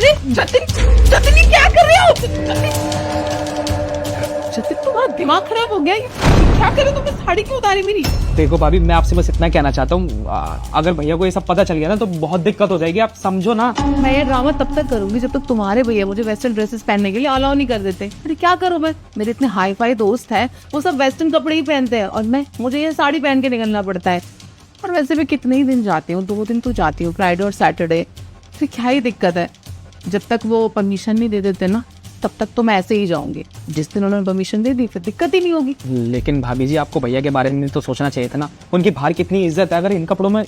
अरे जतिन, जतिन ये क्या कर रहे हो? जतिन तुम्हारा दिमाग खराब हो गया, ये क्या करे? तुमने साड़ी क्यों उतारी मेरी? देखो भाभी, मैं आपसे बस इतना कहना चाहता हूँ, अगर भैया को ये सब पता चल गया ना तो बहुत दिक्कत हो जाएगी, आप समझो ना। मैं ये ड्रामा तब तक करूंगी जब तक तुम्हारे भैया मुझे वेस्टर्न ड्रेसेस पहनने के लिए अलाउ नहीं कर देते। अरे क्या करूं मैं, मेरे इतने हाई फाई दोस्त हैं, वो सब वेस्टर्न कपड़े ही पहनते हैं और मुझे ये साड़ी पहन के निकलना पड़ता है। और वैसे भी कितने ही दिन जाती हूँ, 2 दिन तो जाती हूँ, फ्राइडे और सैटरडे। फिर क्या ही दिक्कत है, जब तक वो परमिशन नहीं दे देते ना तब तक तो मैं ऐसे ही जाऊंगी। जिस दिन उन्होंने परमिशन दे दी फिर दिक्कत ही नहीं होगी। लेकिन भाभी जी, आपको भैया के बारे में तो सोचना चाहिए था ना, उनकी बाहर कितनी इज्जत है। अगर इन कपड़ों में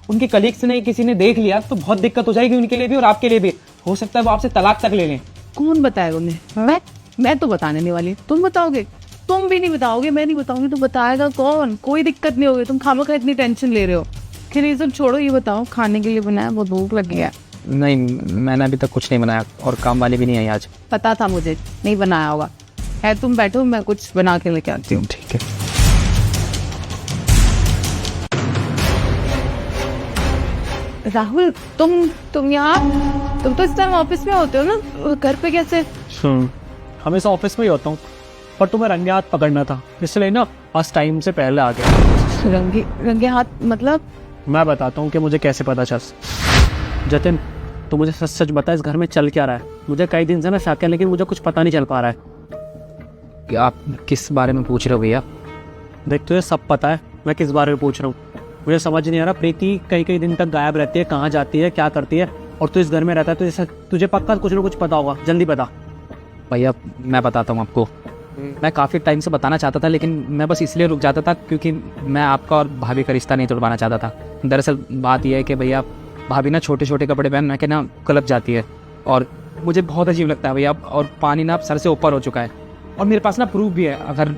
उनके कलीग्स ने किसी ने देख लिया तो बहुत दिक्कत हो जाएगी उनके लिए भी और आपके लिए भी। हो सकता है वो आपसे तलाक तक ले लें। कौन बताएगा उन्हें? मैं तो बताने नहीं वाली, तुम बताओगे? तुम भी नहीं बताओगे, मैं नहीं बताऊंगी तो बताएगा कौन? कोई दिक्कत नहीं होगी, तुम खामखा इतनी टेंशन ले रहे हो। खैर ये सब छोड़ो, ये बताओ खाने के लिए बनाया, वो भूख लगी है। नहीं, मैंने अभी तक कुछ नहीं बनाया और काम वाली भी नहीं आई आज। पता था मुझे नहीं बनाया होगा। है तुम बैठो, मैं कुछ बना के लेके आती हूँ। ठीक है। राहुल, तुम यहाँ, तुम तो इस टाइम ऑफिस में होते हो ना, घर पे कैसे? हमेशा ऑफिस में ही होता हूँ, पर तुम्हें रंगे हाथ पकड़ना था इसलिए ना आज टाइम से पहले आ गया। रंगे हाथ मतलब? मैं बताता हूँ कि मुझे कैसे पता चल। जतिन, तू मुझे सच सच बता, इस घर में चल क्या रहा है? मुझे कई दिन से ना शक है लेकिन मुझे कुछ पता नहीं चल पा रहा है। क्या आप किस बारे में पूछ रहे हो भैया? देख, तुझे सब पता है मैं किस बारे में पूछ रहा हूँ। मुझे समझ नहीं आ रहा, प्रीति कई दिन तक गायब रहती है, कहाँ जाती है, क्या करती है, और तू इस घर में रहता है तो तुझे पक्का कुछ ना कुछ पता होगा। जल्दी बता। भैया मैं बताता हूँ आपको, मैं काफ़ी टाइम से बताना चाहता था लेकिन मैं बस इसलिए रुक जाता था क्योंकि मैं आपका और भाभी का रिश्ता नहीं तोड़वाना चाहता था। दरअसल बात यह है कि भैया भाभी ना छोटे छोटे कपड़े पहन के ना कलप जाती है और मुझे बहुत अजीब लगता है भैया। और पानी ना सर से ऊपर हो चुका है और मेरे पास ना प्रूफ भी है। अगर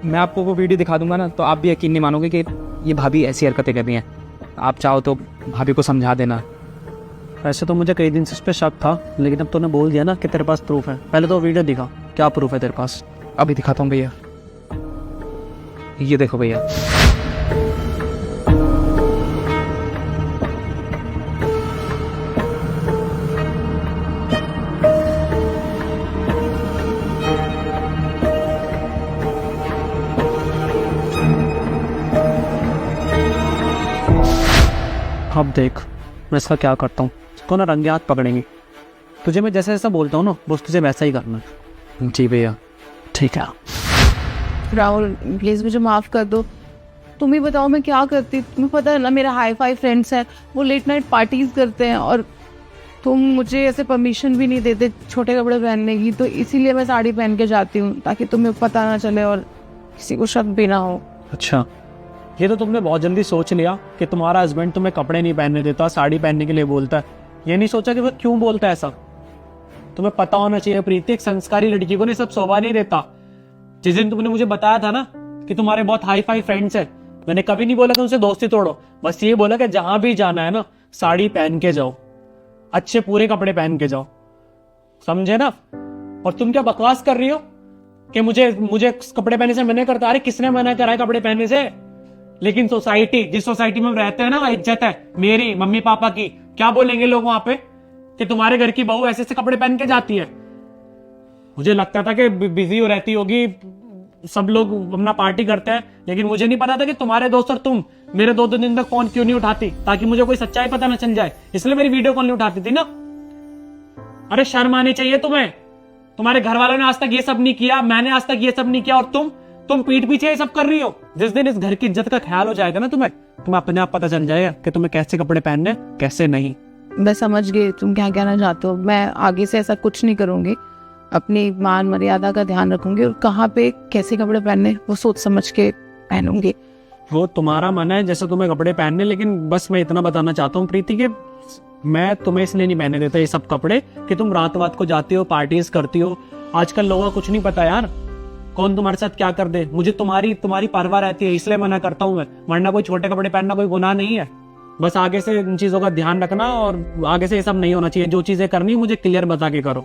मैं आपको वो वीडियो दिखा दूंगा ना तो आप भी यकीन नहीं मानोगे कि ये भाभी ऐसी हरकतें कर रही हैं। आप चाहो तो भाभी को समझा देना। वैसे तो मुझे कई दिन से इस पर शक था लेकिन अब तूने बोल दिया ना कि तेरे पास प्रूफ है। पहले तो वीडियो दिखा, क्या प्रूफ है तेरे पास? अभी दिखाता हूँ भैया, ये देखो भैया। अब देख मैं इसका क्या करता हूँ। इसको ना रंगे हाथ पकड़ेंगे। तुझे मैं जैसा जैसा बोलता हूँ ना बस तुझे वैसा ही करना है। जी भैया। ठीक है। राहुल प्लीज मुझे माफ कर दो। तुम ही बताओ मैं क्या करती? तुम्हें पता है ना मेरा हाई फाई फ्रेंड्स हैं, वो लेट नाइट पार्टीज करते हैं और तुम मुझे ऐसे परमिशन भी नहीं देते छोटे कपड़े पहनने की, तो इसीलिए मैं साड़ी पहन के जाती हूँ ताकि तुम्हें पता ना चले और किसी को शक भी ना हो। अच्छा, ये तो तुमने बहुत जल्दी सोच लिया कि तुम्हारा हस्बैंड तुम्हें कपड़े नहीं पहनने देता, साड़ी पहनने के लिए बोलता है। ये नहीं सोचा कि वो क्यों बोलता है ऐसा। तुम्हें पता होना चाहिए प्रीति, एक संस्कारी लड़की को नहीं सब शोभा नहीं देता। जिस दिन तुमने मुझे बताया था ना कि तुम्हारे बहुत हाई फाई फ्रेंड्स हैं, मैंने कभी नहीं बोला कि उनसे दोस्ती तोड़ो, बस ये बोला कि जहां भी जाना है ना साड़ी पहन के जाओ, अच्छे पूरे कपड़े पहन के जाओ, समझे ना? और तुम क्या बकवास कर रही हो कि मुझे कपड़े पहनने से मना करता? अरे किसने मना करा है कपड़े पहनने से? लेकिन सोसाइटी, जिस सोसाइटी में हम रहते हैं ना, वहाँ इज्जत है मेरी, मम्मी पापा की। क्या बोलेंगे लोग वहां पे कि तुम्हारे घर की बहू ऐसे ऐसे कपड़े पहन के जाती है? मुझे लगता था कि बिजी हो रहती होगी, सब लोग अपना पार्टी करते हैं, लेकिन मुझे नहीं पता था कि तुम्हारे दोस्त और तुम मेरे 2 दिन तक फोन क्यों नहीं उठाती ताकि मुझे कोई सच्चाई पता ना चल जाए। इसलिए मेरी वीडियो कॉल नहीं उठाती थी ना। अरे शर्म आनी चाहिए तुम्हें। तुम्हारे घर वालों ने आज तक ये सब नहीं किया, मैंने आज तक ये सब नहीं किया, और तुम पीठ पीछे ये सब कर रही हो। जिस दिन इस घर की इज्जत का ख्याल हो जाएगा ना तुम्हें अपने आप पता चल जाएगा कि तुम्हें कैसे कपड़े पहनने कैसे नहीं। मैं समझ गई तुम क्या कहना चाहते हो। मैं आगे से ऐसा कुछ नहीं करूंगी, अपनी मान मर्यादा का ध्यान रखूंगी और कहाँ पे कैसे कपड़े पहनने वो सोच समझ के पहनूंगी। वो तुम्हारा मन है जैसे तुम्हें कपड़े पहनने, लेकिन बस मैं इतना बताना चाहता हूँ प्रीति कि मैं तुम्हें इसलिए नहीं पहने देता ये सब कपड़े कि तुम रात को जाती हो, पार्टीज करती हो। आजकल लोगों को कुछ नहीं पता यार, कौन तुम्हारे साथ क्या कर दे। मुझे तुम्हारी परवाह रहती है, इसलिए मना करता हूँ मैं, वरना कोई छोटे कपड़े पहनना कोई गुनाह नहीं है। बस आगे से इन चीजों का ध्यान रखना और आगे से ये सब नहीं होना चाहिए। जो चीजें करनी मुझे क्लियर बता के करो।